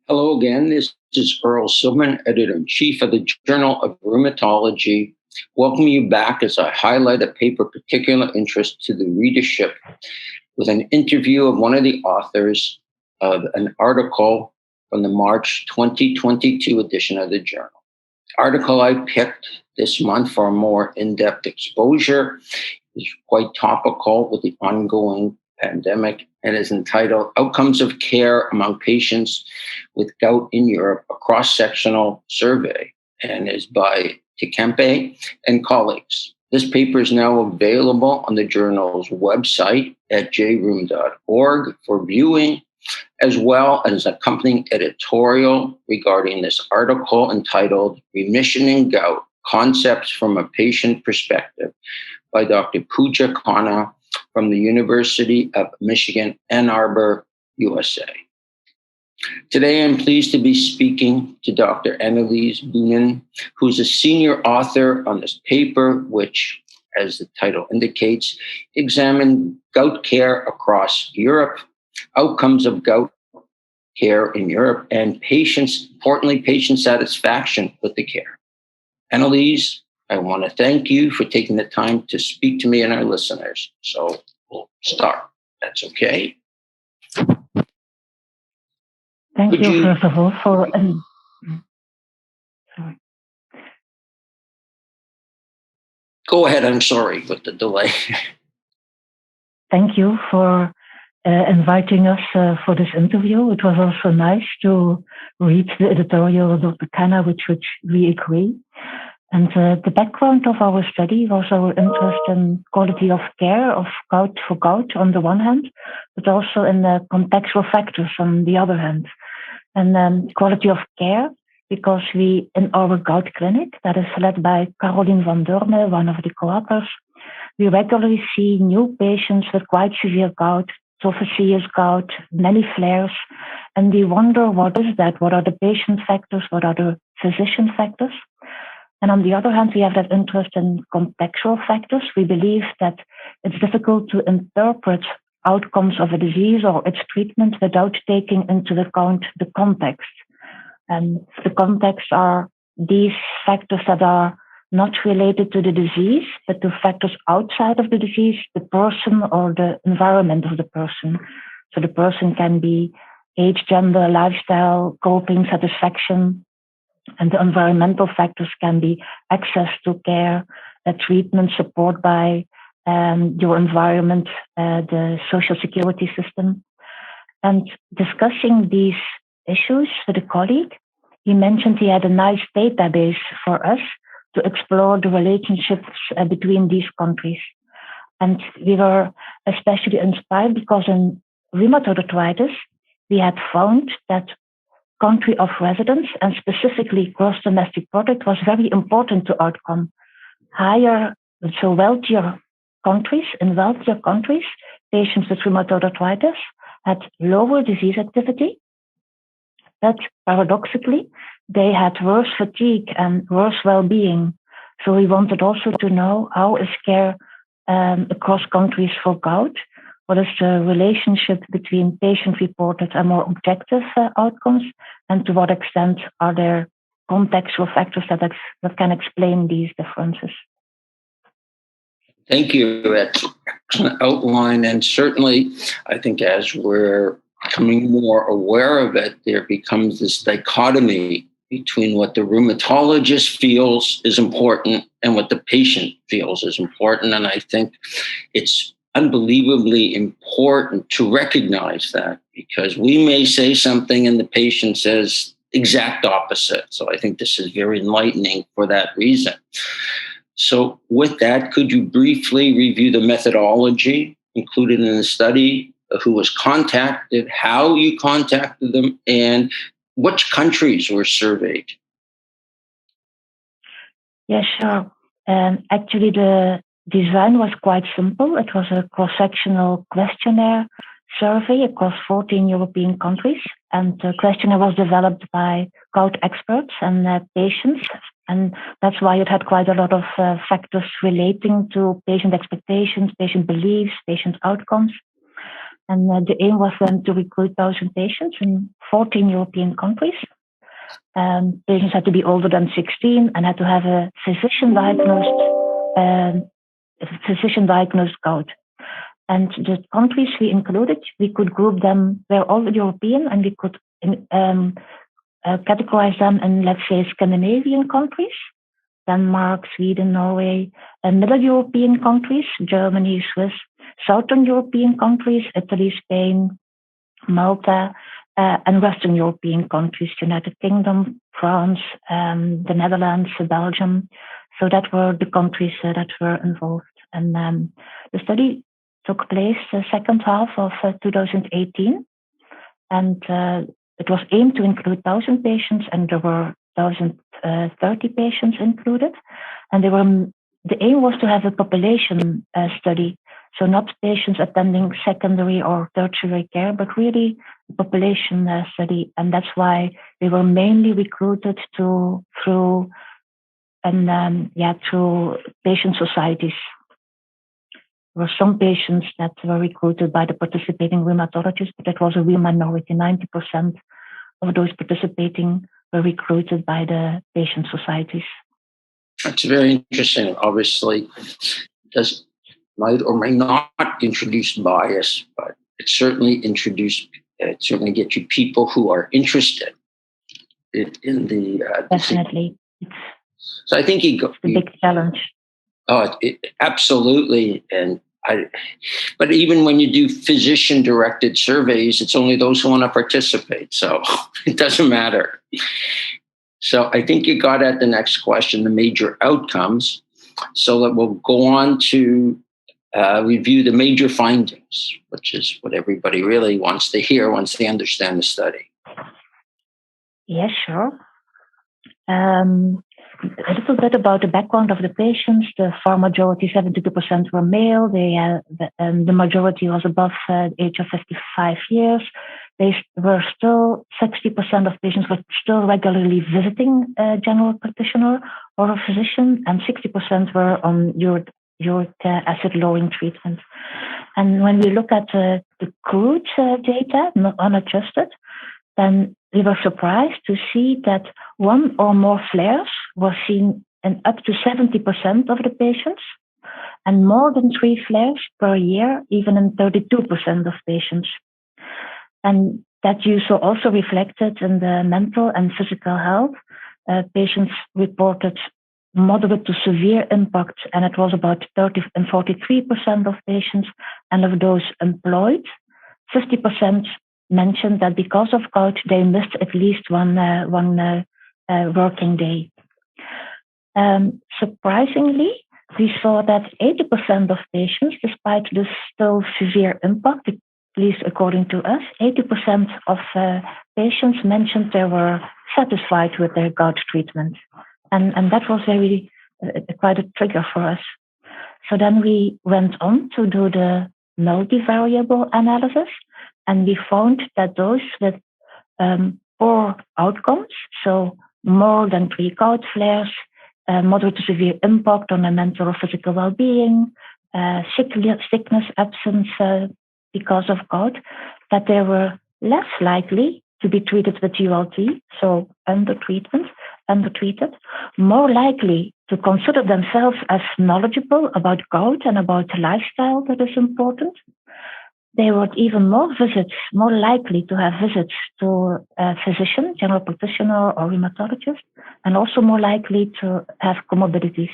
Hello again. This is Earl Silverman, Editor-in-Chief of the Journal of Rheumatology. Welcome you back as I highlight a paper of particular interest to the readership with an interview of one of the authors of an article from the March 2022 edition of the journal. The article I picked this month for a more in-depth exposure is quite topical with the ongoing pandemic and is entitled Outcomes of Care Among Patients with Gout in Europe, a Cross-sectional Survey, and is by Kampe and colleagues. This paper is now available on the journal's website at jrheum.org for viewing, as well as an accompanying editorial regarding this article entitled Remission in Gout, Concepts from a Patient Perspective by Dr. Pooja Khanna from the University of Michigan, Ann Arbor, USA. Today, I'm pleased to be speaking to Dr. Annelies Boonen, who's a senior author on this paper, which, as the title indicates, examined gout care across Europe, outcomes of gout care in Europe, and importantly, patient satisfaction with the care. Annelies, I want to thank you for taking the time to speak to me and our listeners. So we'll start. That's okay. Thank you, first of all, for... sorry. Go ahead. I'm sorry with the delay. Thank you for inviting us for this interview. It was also nice to read the editorial of Dr. Khanna, which we agree. And the background of our study was our interest in quality of care of gout for gout on the one hand, but also in the contextual factors on the other hand. And quality of care, because we, in our gout clinic, that is led by Caroline van Durme, one of the co-authors, we regularly see new patients with quite severe gout, tophaceous gout, many flares, and we wonder what is that? What are the patient factors? What are the physician factors? And on the other hand, we have that interest in contextual factors. We believe that it's difficult to interpret outcomes of a disease or its treatment without taking into account the context. And the context are these factors that are not related to the disease, but to factors outside of the disease, the person or the environment of the person. So the person can be age, gender, lifestyle, coping, satisfaction, and the environmental factors can be access to care, treatment, support by your environment, the social security system. And discussing these issues with a colleague, he mentioned he had a nice database for us to explore the relationships between these countries. And we were especially inspired because in rheumatoid arthritis, we had found that country of residence and specifically gross domestic product was very important to outcome. Wealthier countries, patients with rheumatoid arthritis had lower disease activity, but paradoxically, they had worse fatigue and worse well-being. So we wanted also to know how is care across countries for gout. What is the relationship between patient-reported and more objective outcomes, and to what extent are there contextual factors that can explain these differences? Thank you. That's an excellent outline. And certainly, I think as we're becoming more aware of it, there becomes this dichotomy between what the rheumatologist feels is important and what the patient feels is important. And I think it's unbelievably important to recognize that, because we may say something and the patient says exact opposite. So I think this is very enlightening for that reason. So with that, could you briefly review the methodology included in the study, who was contacted, how you contacted them, and which countries were surveyed? Yeah, sure. Actually, the design was quite simple. It was a cross-sectional questionnaire survey across 14 European countries. And the questionnaire was developed by gout experts and patients. And that's why it had quite a lot of factors relating to patient expectations, patient beliefs, patient outcomes. And the aim was then to recruit 1,000 patients in 14 European countries. Patients had to be older than 16 and had to have a physician-diagnosed gout. And the countries we included, we could group them, they're all European, and we could categorize them in, let's say, Scandinavian countries, Denmark, Sweden, Norway, and Middle European countries, Germany, Swiss, Southern European countries, Italy, Spain, Malta, and Western European countries, United Kingdom, France, the Netherlands, Belgium. So that were the countries that were involved. And the study took place the second half of 2018. And it was aimed to include 1,000 patients, and there were 1,030 patients included. And the aim was to have a population study. So not patients attending secondary or tertiary care, but really a population study. And that's why they were mainly recruited through patient societies. There were some patients that were recruited by the participating rheumatologists, but it was a real minority. 90% of those participating were recruited by the patient societies. That's very interesting. Obviously, might or may not introduce bias, but it certainly gets you people who are interested in the definitely. So I think it's a big challenge. Oh, absolutely. But even when you do physician-directed surveys, it's only those who want to participate. So it doesn't matter. So I think you got at the next question, the major outcomes. So that we'll go on to review the major findings, which is what everybody really wants to hear once they understand the study. Yes, sure. A little bit about the background of the patients. The far majority, 72%, were male. The majority was above the age of 55 years. They were still, 60% of patients were still regularly visiting a general practitioner or a physician, and 60% were on uric acid lowering treatment. And when we look at the crude data, not unadjusted, then we were surprised to see that one or more flares were seen in up to 70% of the patients, and more than 3 flares per year, even in 32% of patients. And that you saw also reflected in the mental and physical health. Patients reported moderate to severe impact, and it was about 30 and 43% of patients, and of those employed, 50% mentioned that because of gout, they missed at least one working day. Surprisingly, we saw that 80% of patients, despite this still severe impact, at least according to us, 80% of patients mentioned they were satisfied with their gout treatment. And that was very quite a trigger for us. So then we went on to do the multivariable analysis, and we found that those with poor outcomes, so more than 3 gout flares, moderate to severe impact on the mental or physical well-being, sickness absence because of gout, that they were less likely to be treated with ULT, so undertreated, more likely to consider themselves as knowledgeable about gout and about the lifestyle that is important. They were even more likely to have visits to a physician, general practitioner, or rheumatologist, and also more likely to have comorbidities.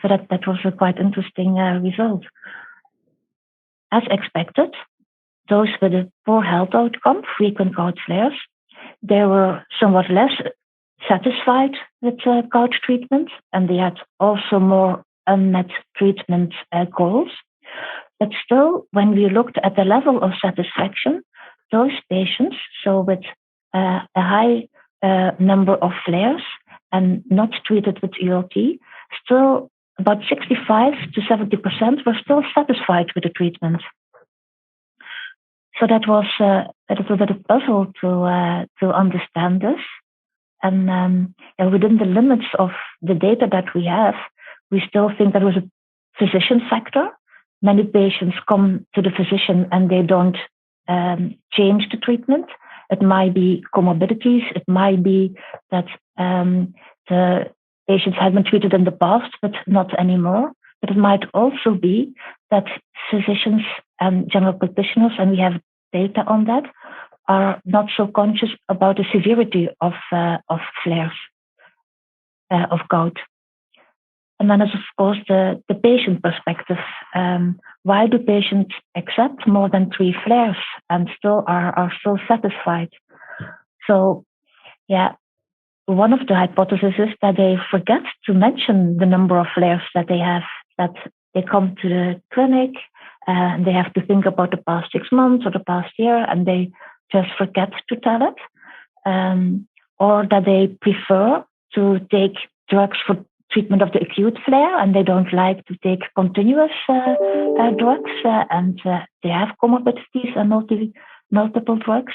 So that was a quite interesting result. As expected, those with a poor health outcome, frequent gout flares, they were somewhat less satisfied with gout treatment, and they had also more unmet treatment goals. But still, when we looked at the level of satisfaction, those patients, so with a high number of flares and not treated with ULT, still about 65 to 70% were still satisfied with the treatment. So that was a little bit of a puzzle to understand this. And within the limits of the data that we have, we still think that was a physician factor, many patients come to the physician and they don't change the treatment. It might be comorbidities. It might be that the patients have been treated in the past, but not anymore. But it might also be that physicians and general practitioners, and we have data on that, are not so conscious about the severity of flares of gout. And then there's, of course, the patient perspective. Why do patients accept more than 3 flares and still are still satisfied? So, yeah, one of the hypotheses is that they forget to mention the number of flares that they have, that they come to the clinic and they have to think about the past 6 months or the past year, and they just forget to tell it. Or that they prefer to take drugs for treatment of the acute flare, and they don't like to take continuous drugs, and they have comorbidities and multiple drugs.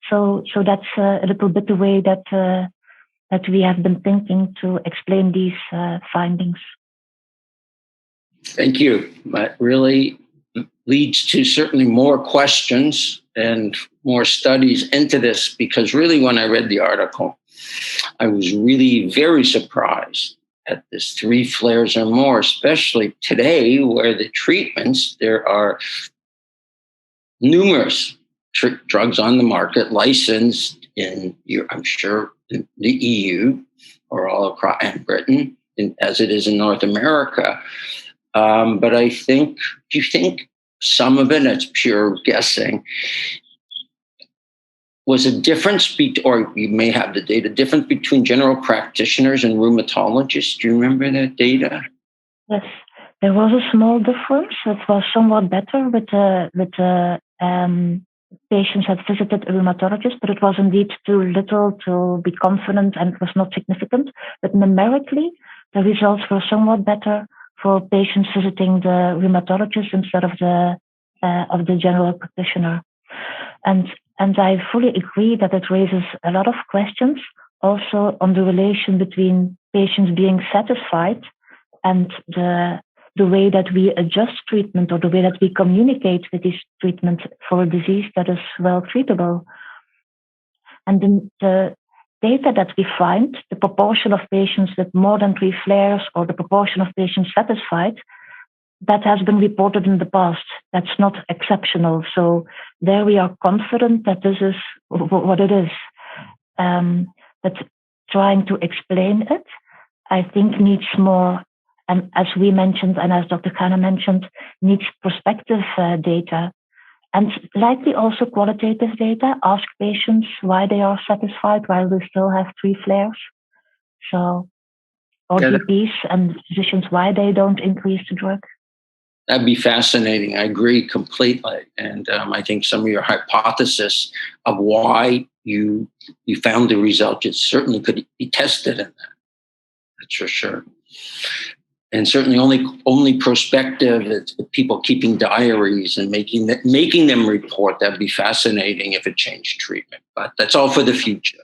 So that's a little bit the way that we have been thinking to explain these findings. Thank you. That really leads to certainly more questions and more studies into this, because really when I read the article, I was really very surprised at this 3 flares or more, especially today where the treatments, there are numerous drugs on the market licensed in, I'm sure, in the EU or all across and Britain, as it is in North America. But I think, do you think some of it, it's pure guessing, was a difference, or you may have the data, difference between general practitioners and rheumatologists? Do you remember that data? Yes, there was a small difference. It was somewhat better with patients had visited a rheumatologist, but it was indeed too little to be confident, and it was not significant. But numerically, the results were somewhat better for patients visiting the rheumatologist instead of the general practitioner. And I fully agree that it raises a lot of questions also on the relation between patients being satisfied and the way that we adjust treatment, or the way that we communicate with this treatment for a disease that is well treatable. And the data that we find, the proportion of patients with more than 3 flares or the proportion of patients satisfied, that has been reported in the past. That's not exceptional. So there we are confident that this is what it is. But trying to explain it, I think, needs more, and as we mentioned, and as Dr. Khanna mentioned, needs prospective data. And likely also qualitative data. Ask patients why they are satisfied while they still have 3 flares. So, or GPs and physicians why they don't increase the drug. That'd be fascinating. I agree completely. And I think some of your hypothesis of why you found the result, it certainly could be tested in that. That's for sure. And certainly only prospective, it's people keeping diaries and making them report. That'd be fascinating if it changed treatment. But that's all for the future.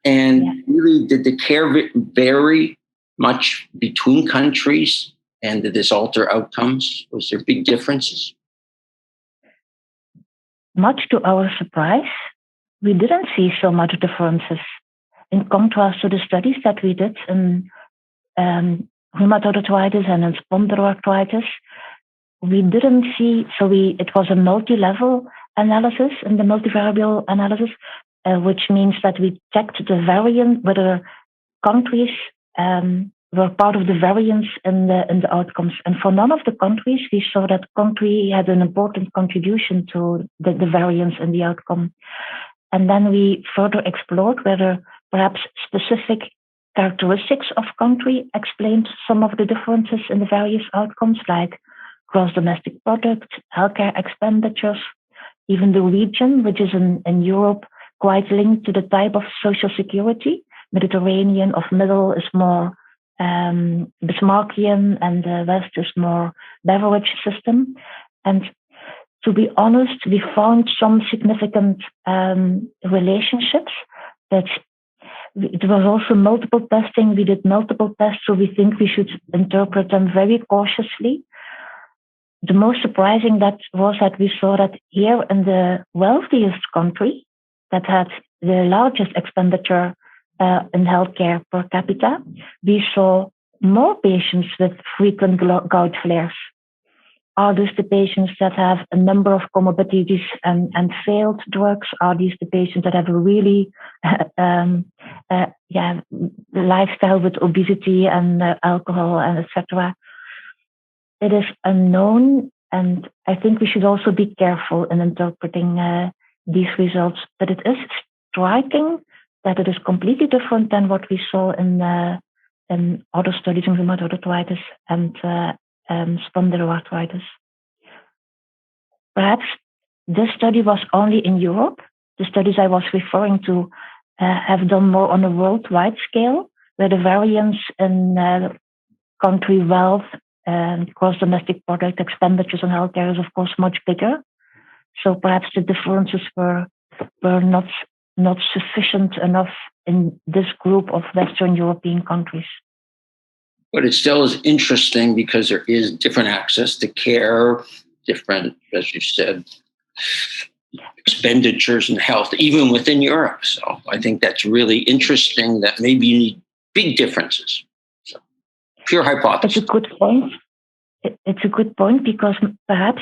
And really, did the care vary much between countries? And did this alter outcomes? Was there big differences? Much to our surprise, we didn't see so much differences. In contrast to the studies that we did in rheumatoid arthritis and in spondyloarthritis, we didn't see, it was a multi-level analysis and the multivariable analysis, which means that we checked the variant, whether countries were part of the variance in the outcomes. And for none of the countries, we saw that country had an important contribution to the variance in the outcome. And then we further explored whether perhaps specific characteristics of country explained some of the differences in the various outcomes, like gross domestic product, healthcare expenditures, even the region, which is in Europe quite linked to the type of social security. Mediterranean of middle is more Bismarckian, and the West is more beverage system. And to be honest, we found some significant relationships. That there was also multiple testing. We did multiple tests, so we think we should interpret them very cautiously. the most surprising that was that we saw that here in the wealthiest country that had the largest expenditure in healthcare per capita, we saw more patients with frequent gout flares. Are these the patients that have a number of comorbidities and failed drugs? Are these the patients that have a really lifestyle with obesity and alcohol and etc.? It is unknown, and I think we should also be careful in interpreting these results. But it is striking that it is completely different than what we saw in other studies in rheumatoid arthritis and spondyloarthritis. Perhaps this study was only in Europe. The studies I was referring to have done more on a worldwide scale, where the variance in country wealth and gross domestic product expenditures on healthcare is, of course, much bigger. So perhaps the differences were not sufficient enough in this group of Western European countries. But it still is interesting because there is different access to care, different, as you said, expenditures in health, even within Europe. So I think that's really interesting that maybe you need big differences. So pure hypothesis. It's a good point. It's a good point because perhaps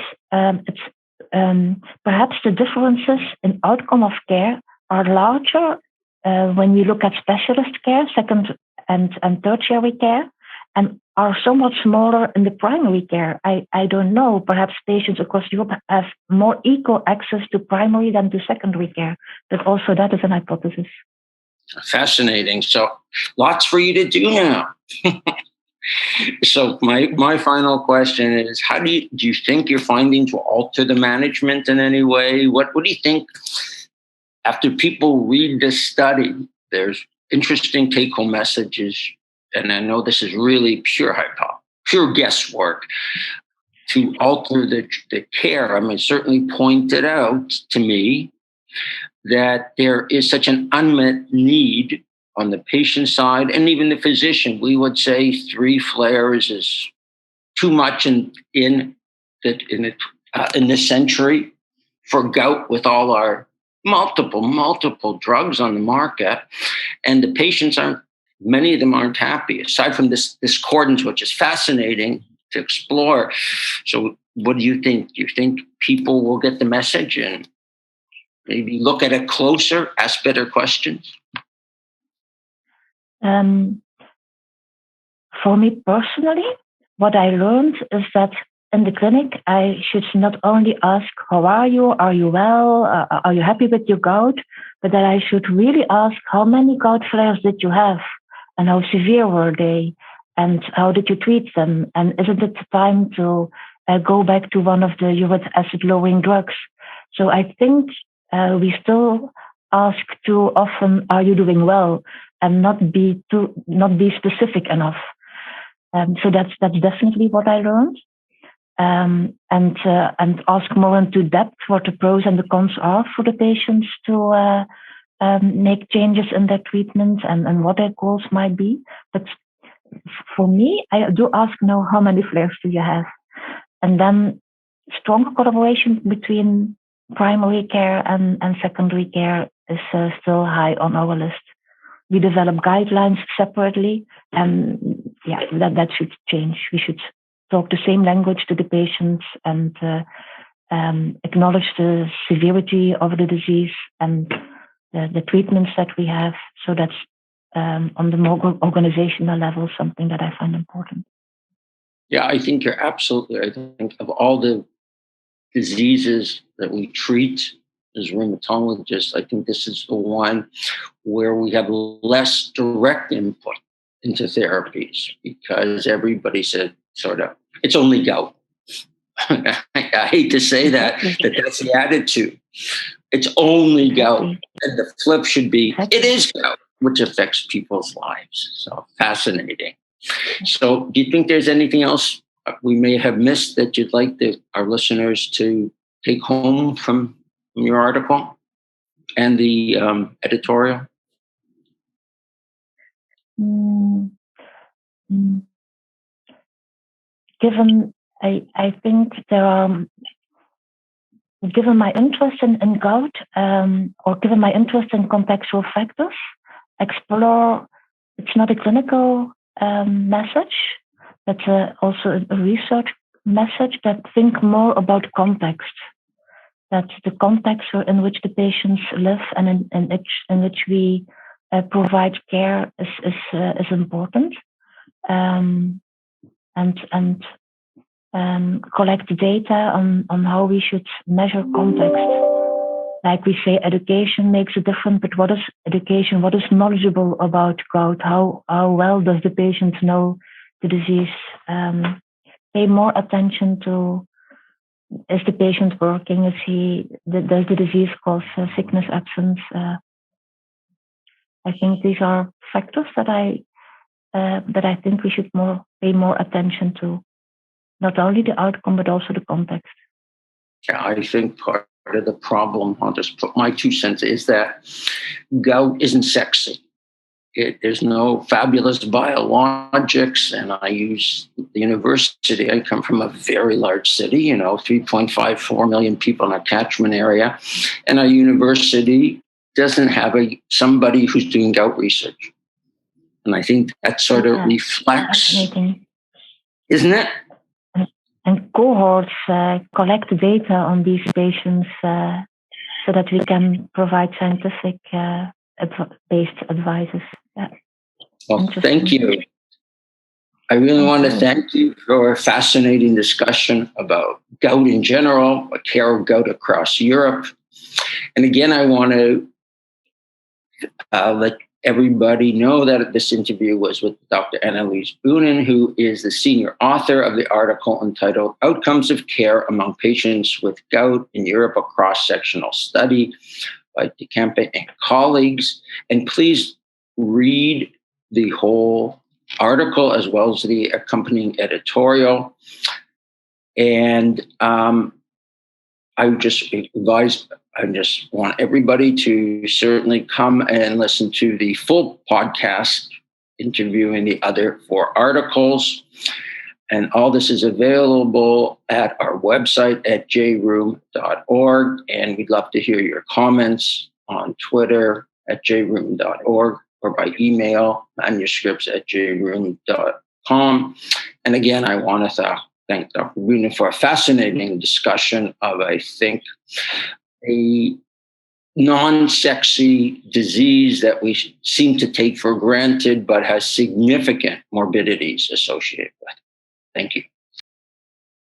perhaps the differences in outcome of care are larger when we look at specialist care, second and tertiary care, and are somewhat smaller in the primary care. I don't know. Perhaps patients across Europe have more equal access to primary than to secondary care, but also that is an hypothesis. Fascinating. So lots for you to do now. So my final question is, how do you think your findings will alter the management in any way? What do you think after people read this study? There's interesting take-home messages, and I know this is really pure guesswork to alter the care. I mean, certainly pointed out to me that there is such an unmet need on the patient side and even the physician. We would say 3 flares is too much in this century for gout with all our multiple drugs on the market, and the patients many of them aren't happy, aside from this discordance, which is fascinating to explore. So what do you think? Do you think people will get the message and maybe look at it closer, ask better questions? For me personally, what I learned is that in the clinic, I should not only ask, how are you? Are you well? Are you happy with your gout? But that I should really ask, how many gout flares did you have? And how severe were they? And how did you treat them? And isn't it time to go back to one of the uric acid lowering drugs? So I think we still ask too often, are you doing well? And not be specific enough. So that's definitely what I learned. And ask more into depth what the pros and the cons are for the patients to make changes in their treatment and what their goals might be. But for me, I do ask now, how many flares do you have? And then stronger collaboration between primary care and secondary care is still high on our list. We develop guidelines separately, and that should change. We should talk the same language to the patients and acknowledge the severity of the disease and the treatments that we have. So that's on the more organizational level, something that I find important. Yeah, I think you're absolutely right. I think of all the diseases that we treat as rheumatologists, I think this is the one where we have less direct input into therapies because everybody said sort of, it's only gout. I hate to say that, but that's the attitude. It's only gout. And the flip should be, it is gout, which affects people's lives. So fascinating. So do you think there's anything else we may have missed that you'd like our listeners to take home from your article and the editorial? Given I think there are, given my interest in gout, or given my interest in contextual factors, explore, it's not a clinical message, but also a research message, that think more about context, that the context in which the patients live and in which we provide care is important, and collect data on how we should measure context. Like we say, education makes a difference, but what is education? What is knowledgeable about gout? How well does the patient know the disease? Pay more attention to, is the patient working? Does the disease cause sickness, absence? I think these are factors that I think we should pay more attention to, not only the outcome but also the context. Yeah, I think part of the problem, I'll just put my 2 cents, is that gout isn't sexy. There's no fabulous biologics, and I use the university. I come from a very large city, 3.54 million people in a catchment area, and our university doesn't have somebody who's doing gout research. And I think that sort of reflects, isn't it? And cohorts collect data on these patients so that we can provide scientific based advices. Yeah. Well, thank you. I really want to thank you for a fascinating discussion about gout in general, the care of gout across Europe. And again, I want to let everybody know that this interview was with Dr. Annelies Boonen, who is the senior author of the article entitled Outcomes of Care Among Patients with Gout in Europe, a Cross-sectional Study by Kampe and colleagues. And please read the whole article as well as the accompanying editorial. And I just want everybody to certainly come and listen to the full podcast interviewing the other 4 articles. And all this is available at our website at jroom.org. And we'd love to hear your comments on Twitter at jroom.org or by email, manuscripts@jroom.com. And again, I want to thank Dr. Boonen for a fascinating discussion of, I think, a non-sexy disease that we seem to take for granted, but has significant morbidities associated with. Thank you.